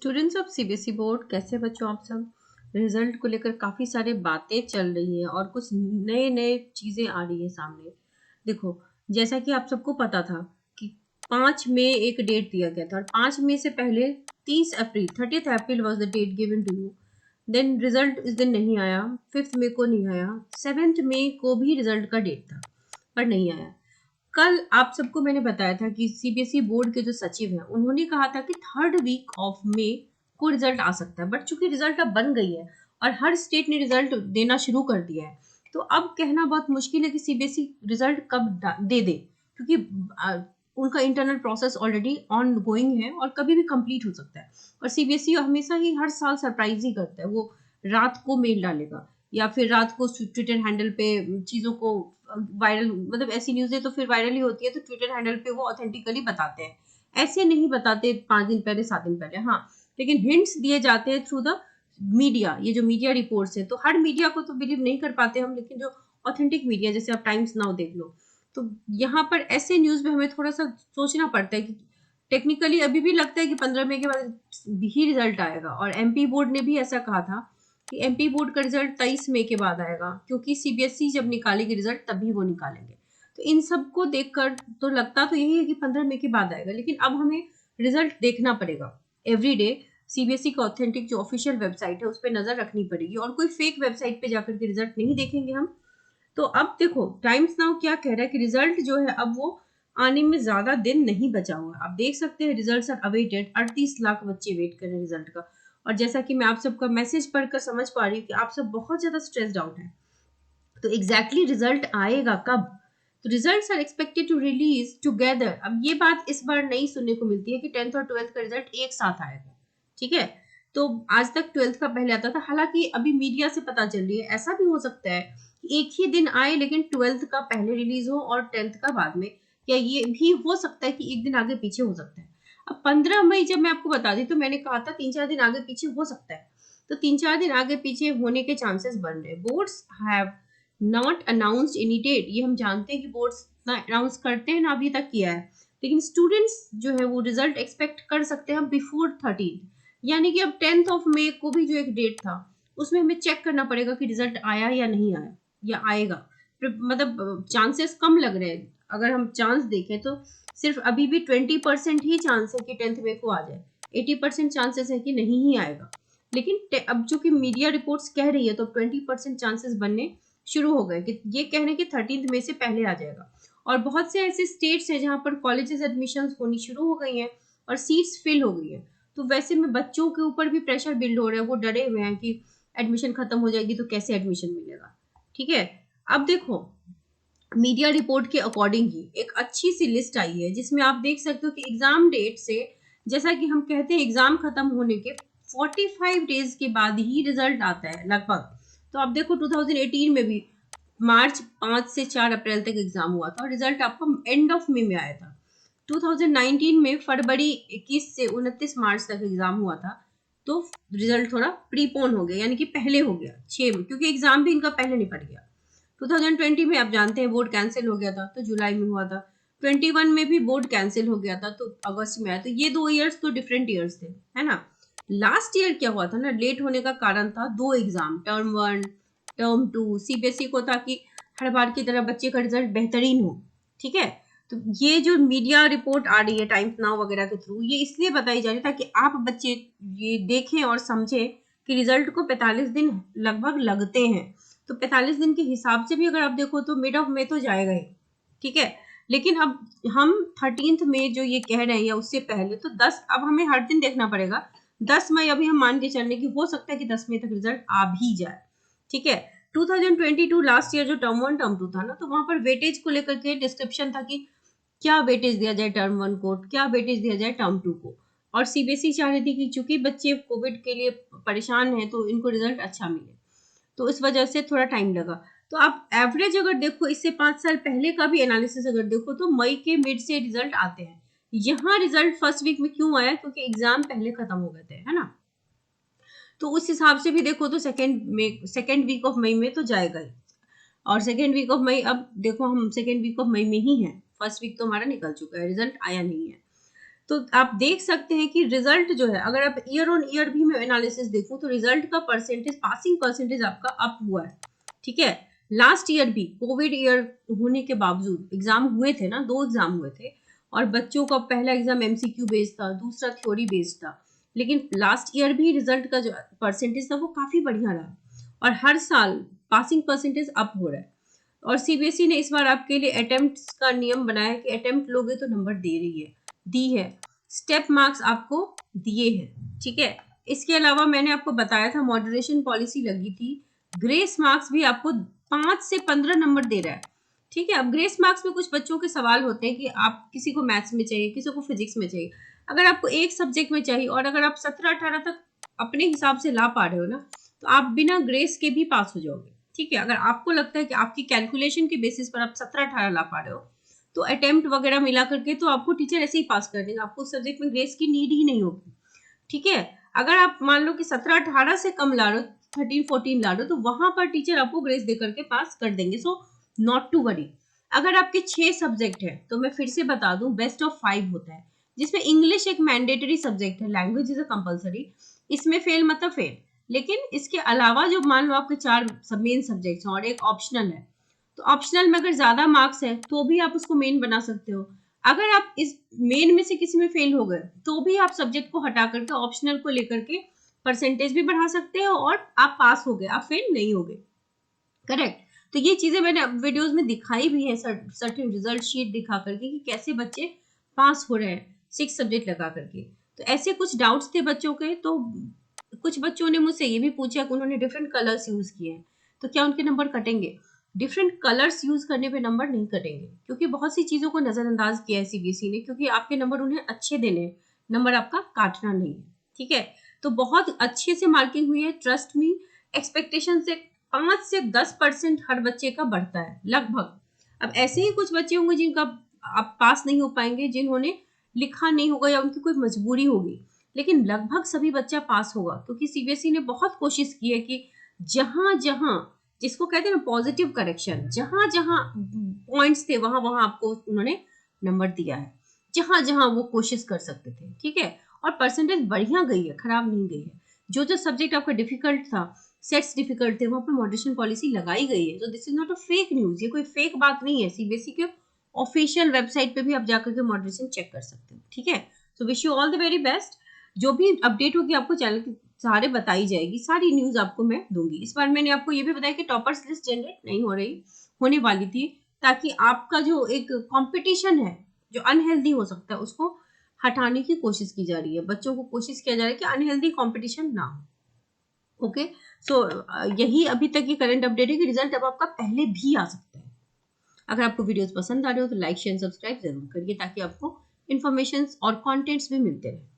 Students of CBSE board कैसे बच्चों आप सब। रिजल्ट को लेकर काफ़ी सारे बातें चल रही हैं और कुछ नए नए चीज़ें आ रही हैं सामने। देखो, जैसा कि आप सबको पता था कि 5 मई एक डेट दिया गया था और 5 मई से पहले 30 अप्रैल 30th April was the date given to you. Then result इस दिन नहीं आया, 5 मई को नहीं आया, 7 मई को भी रिजल्ट का डेट था पर नहीं आया। कल आप सबको मैंने बताया था कि सीबीएसई बोर्ड के जो सचिव हैं उन्होंने कहा था कि 3rd वीक ऑफ मई को रिजल्ट आ सकता है, बट चूंकि रिजल्ट अब बन गई है और हर स्टेट ने रिजल्ट देना शुरू कर दिया है, तो अब कहना बहुत मुश्किल है कि सीबीएसई रिजल्ट कब दे दे, क्योंकि उनका internal process already on going है और कभी भी कंप्लीट हो सकता है। और सीबीएसई हमेशा ही हर साल सरप्राइज ही करता है। वो रात को मेल डालेगा या फिर रात को ट्विटर हैंडल पे चीज़ों को वायरल, मतलब ऐसी न्यूज़ें तो फिर वायरल ही होती है, तो ट्विटर हैंडल पे वो ऑथेंटिकली बताते हैं। ऐसे नहीं बताते 5 दिन पहले 7 दिन पहले, हाँ, लेकिन हिंट्स दिए जाते हैं थ्रू द मीडिया। ये जो मीडिया रिपोर्ट्स है, तो हर मीडिया को तो बिलीव नहीं कर पाते हम, लेकिन जो ऑथेंटिक मीडिया, जैसे आप टाइम्स नाउ देख लो, तो यहाँ पर ऐसे न्यूज़ में हमें थोड़ा सा सोचना पड़ता है कि टेक्निकली अभी भी लगता है कि 15 मई के बाद ही रिजल्ट आएगा। और एमपी बोर्ड ने भी ऐसा कहा था कि एमपी बोर्ड का रिजल्ट 23 मई के बाद आएगा, क्योंकि सीबीएसई जब निकालेगी रिजल्ट तभी वो निकालेंगे। तो इन सबको देखकर तो लगता तो यही है कि 15 मई के बाद आएगा, लेकिन अब हमें रिजल्ट देखना पड़ेगा एवरी डे। सीबीएसई का ऑथेंटिक जो ऑफिशियल वेबसाइट है उस पर नजर रखनी पड़ेगी और कोई फेक वेबसाइट पे जाकर के रिजल्ट नहीं देखेंगे हम। तो अब देखो, टाइम्स नाउ क्या कह रहा है कि रिजल्ट जो है अब वो आने में ज्यादा दिन नहीं बचा हुआ है। आप देख सकते हैं रिजल्ट्स आर अवेटेड, 38 लाख बच्चे वेट कर रहे हैं रिजल्ट का। और जैसा कि मैं आप सबका मैसेज पढ़कर समझ पा रही हूँ कि आप सब बहुत ज्यादा स्ट्रेस्ड आउट हैं, तो एग्जैक्टली रिजल्ट आएगा कब? तो results are expected to release together. अब ये बात इस बार नहीं सुनने को मिलती है कि 10th और 12th का रिजल्ट एक साथ आएगा, ठीक है। तो आज तक 12th का पहले आता था, हालांकि अभी मीडिया से पता चल रही है ऐसा भी हो सकता है कि एक ही दिन आए लेकिन 12th का पहले रिलीज हो और 10th का बाद में, या ये भी हो सकता है कि एक दिन आगे पीछे हो सकता है। अब 15 मई जब मैं आपको बता दी तो मैंने कहा था 3-4 दिन आगे पीछे हो सकता है, तो 3-4 दिन आगे पीछे होने के चांसेस बन रहे हैं। Boards have not announced any date, ये हम जानते हैं कि बोर्ड्स ना अनाउंस करते हैं ना अभी तक किया है, लेकिन स्टूडेंट्स जो है वो रिजल्ट एक्सपेक्ट कर सकते हैं बिफोर 13। यानी कि अब 10th को भी जो एक डेट था उसमें हमें चेक करना पड़ेगा कि रिजल्ट आया या नहीं आया, या आएगा। मतलब चांसेस कम लग रहे हैं। अगर हम चांस देखें तो सिर्फ अभी भी 20% ही चांस है कि 10th को आ जाए, 80% चांसेस है कि नहीं ही आएगा। लेकिन अब जो कि मीडिया रिपोर्ट्स कह रही है तो 20% चांसेस बनने शुरू हो गए कि ये कह रहे हैं कि 13 मई से पहले आ जाएगा। और बहुत से ऐसे स्टेट्स हैं जहां पर कॉलेजेस एडमिशंस होनी शुरू हो गई हैं और सीट्स फिल हो गई हैं। तो वैसे में बच्चों के ऊपर भी प्रेशर बिल्ड हो रहा है, वो डरे हुए हैं कि एडमिशन खत्म हो जाएगी तो कैसे एडमिशन मिलेगा, ठीक है। अब देखो, मीडिया रिपोर्ट के अकॉर्डिंग ही एक अच्छी सी लिस्ट आई है जिसमें आप देख सकते हो कि एग्जाम डेट से, जैसा कि हम कहते हैं एग्जाम खत्म होने के 45 डेज के बाद ही रिजल्ट आता है लगभग। तो आप देखो 2018 में भी मार्च 5 से 4 अप्रैल तक एग्जाम हुआ था और रिजल्ट आपको एंड ऑफ मई में आया था। 2019 में फरवरी 21 से 29 मार्च तक एग्जाम हुआ था, तो रिजल्ट थोड़ा प्रीपोन हो गया, यानी कि पहले हो गया 6 में, क्योंकि एग्जाम भी इनका पहले निपट गया। 2020 में आप जानते हैं बोर्ड कैंसिल हो गया था, तो जुलाई में हुआ था। 21 में भी बोर्ड कैंसिल हो गया था, तो अगस्त में आया। तो ये 2 ईयर्स तो डिफरेंट ईयर्स थे, है ना। लास्ट ईयर क्या हुआ था ना, लेट होने का कारण था 2 एग्जाम, टर्म 1 टर्म 2। सीबीएसई को था कि हर बार की तरह बच्चे का रिजल्ट बेहतरीन हो, ठीक है। तो ये जो मीडिया रिपोर्ट आ रही है टाइम्स नाउ वगैरह के थ्रू, ये इसलिए बताई जा रही है ताकि आप बच्चे ये देखें और समझें कि रिजल्ट को 45 दिन लगभग लगते हैं। तो 45 दिन के हिसाब से भी अगर आप देखो तो मिड ऑफ मई तो जाएगा ही, ठीक है। लेकिन अब हम 13 मई जो ये कह रहे हैं या उससे पहले, तो 10, अब हमें हर दिन देखना पड़ेगा। 10 मई अभी हम मान के चलने की हो सकता है कि 10 मई तक रिजल्ट आ भी जाए, ठीक है। 2022 लास्ट ईयर जो टर्म 1 टर्म 2 था ना, तो वहां पर वेटेज को लेकर के डिस्क्रिप्शन था कि क्या वेटेज दिया जाए टर्म 1 को, क्या वेटेज दिया जाए टर्म 2 को। और सीबीएसई चाह रही थी कि चूंकि बच्चे कोविड के लिए परेशान हैं तो इनको रिजल्ट अच्छा मिले, तो इस वजह से थोड़ा टाइम लगा। तो आप एवरेज अगर देखो, इससे 5 साल पहले का भी एनालिसिस अगर देखो, तो मई के मिड से रिजल्ट आते हैं। यहाँ रिजल्ट फर्स्ट वीक में क्यों आया? क्योंकि एग्जाम पहले खत्म हो गए थे, है ना। तो उस हिसाब से भी देखो तो सेकेंड वीक ऑफ मई में तो जाएगा ही। और सेकेंड वीक ऑफ मई, अब देखो हम सेकेंड वीक ऑफ मई में ही हैं, फर्स्ट वीक तो हमारा निकल चुका है, रिजल्ट आया नहीं है। तो आप देख सकते हैं कि रिजल्ट जो है, अगर आप ईयर ऑन ईयर भी मैं एनालिसिस देखूं तो रिजल्ट का परसेंटेज, पासिंग परसेंटेज आपका अप हुआ है। ठीक है, लास्ट ईयर भी कोविड ईयर होने के बावजूद एग्जाम हुए थे ना, 2 एग्जाम हुए थे, और बच्चों का पहला एग्जाम एमसीक्यू बेस्ड था, दूसरा थ्योरी बेस्ड था, लेकिन लास्ट ईयर भी रिजल्ट का जो परसेंटेज था वो काफी बढ़िया रहा, और हर साल पासिंग परसेंटेज अप हो रहा है। और सीबीएसई ने इस बार आपके लिए अटेम्प्ट्स का नियम बनाया कि अटेम्प्ट लोगे तो नंबर दे रही है, दी है, स्टेप मार्क्स आपको दिए हैं। ठीक है, इसके अलावा मैंने आपको बताया था मॉडरेशन पॉलिसी लगी थी, ग्रेस मार्क्स भी आपको 5 से 15 नंबर दे रहा है। ठीक है, अब ग्रेस मार्क्स में कुछ बच्चों के सवाल होते हैं कि आप किसी को मैथ्स में चाहिए, किसी को फिजिक्स में चाहिए, अगर आपको एक सब्जेक्ट में चाहिए और अगर आप 17-18 तक अपने हिसाब से ला पा रहे हो ना, तो आप बिना ग्रेस के भी पास हो जाओगे। ठीक है, अगर आपको लगता है कि आपकी कैलकुलेशन के बेसिस पर आप 17-18 ला पा रहे हो, तो अटेम्प्ट वगैरह मिला करके तो आपको टीचर ऐसे ही पास कर देंगे, आपको उस सब्जेक्ट में ग्रेस की नीड ही नहीं होगी। ठीक है, अगर आप मान लो कि 17-18 से कम ला रहे हो, 13-14 ला रहे हो, तो वहां पर टीचर आपको ग्रेस दे करके पास कर देंगे। So not to worry. अगर आपके 6 सब्जेक्ट है तो मैं फिर से बता दूं, बेस्ट ऑफ 5 होता है, जिसमें इंग्लिश एक मैंडेटरी सब्जेक्ट है, लैंग्वेज इज अ कंपलसरी, इसमें फेल मतलब फेल, लेकिन इसके अलावा जो मान लो आपके 4 मेन सब्जेक्ट्स हैं और एक ऑप्शनल है, तो ऑप्शनल में अगर ज्यादा मार्क्स है तो भी आप उसको मेन बना सकते हो। अगर आप इस मेन में से किसी में फेल हो गए तो भी आप सब्जेक्ट को हटा करके ऑप्शनल को लेकर के परसेंटेज भी बढ़ा सकते हो और आप पास हो गए, आप फेल नहीं हो गए। करेक्ट। तो ये चीजें मैंने वीडियोस में दिखाई भी है, सर्टेन रिजल्ट शीट दिखा करके कि कैसे बच्चे पास हो रहे हैं 6 सब्जेक्ट लगा करके। तो ऐसे कुछ डाउट्स थे बच्चों के, तो कुछ बच्चों ने मुझसे ये भी पूछा कि उन्होंने डिफरेंट कलर्स यूज किए हैं, तो क्या उनके नंबर कटेंगे? डिफरेंट कलर्स यूज करने पे नंबर नहीं कटेंगे, क्योंकि बहुत सी चीजों को नजरअंदाज किया है सीबीएसई ने, क्योंकि आपके नंबर उन्हें अच्छे देने हैं, नंबर आपका काटना नहीं है। ठीक है, तो बहुत अच्छे से मार्किंग हुई है, ट्रस्ट मी। एक्सपेक्टेशन से 5 से 10% हर बच्चे का बढ़ता है लगभग। अब ऐसे ही कुछ बच्चे होंगे जिनका आप पास नहीं हो पाएंगे, जिन्होंने लिखा नहीं होगा या उनकी कोई मजबूरी होगी, लेकिन लगभग सभी बच्चा पास होगा, क्योंकि सीबीएसई ने बहुत कोशिश की है कि जहां जहां, जिसको कहते हैं ना पॉजिटिव करेक्शन, जहां जहां पॉइंट्स थे वहां वहां आपको उन्होंने नंबर दिया है, जहां जहां वो कोशिश कर सकते थे। ठीक है, और परसेंटेज बढ़िया गई है, खराब नहीं गई है। जो जो सब्जेक्ट आपका डिफिकल्ट था, सेट्स डिफिकल्ट थे, वहां पर मॉडरेशन पॉलिसी लगाई गई है। तो this is not a fake news, ये कोई फेक बात नहीं है। सीबीएसई के ऑफिशियल वेबसाइट पे भी आप जाकर के मॉडरेशन चेक कर सकते हो। ठीक है, so wish you all the very best. जो भी अपडेट होगी आपको चैनल के सहारे बताई जाएगी, सारी न्यूज आपको मैं दूंगी। इस बार मैंने आपको ये भी बताया कि टॉपर्स लिस्ट जनरेट नहीं हो रही, होने वाली थी, ताकि आपका जो एक कंपटीशन है जो अनहेल्दी हो सकता है उसको हटाने की कोशिश की जा रही है। बच्चों को कोशिश किया जा रहा है कि अनहेल्दी कंपटीशन ना हो। ओके, सो यही अभी तक की करंट अपडेट है कि रिजल्ट अब आपका पहले भी आ सकता है। अगर आपको वीडियोस पसंद आ रहे हो तो लाइक शेयर सब्सक्राइब जरूर करिए, ताकि आपको इन्फॉर्मेशन और कंटेंट्स भी मिलते रहे।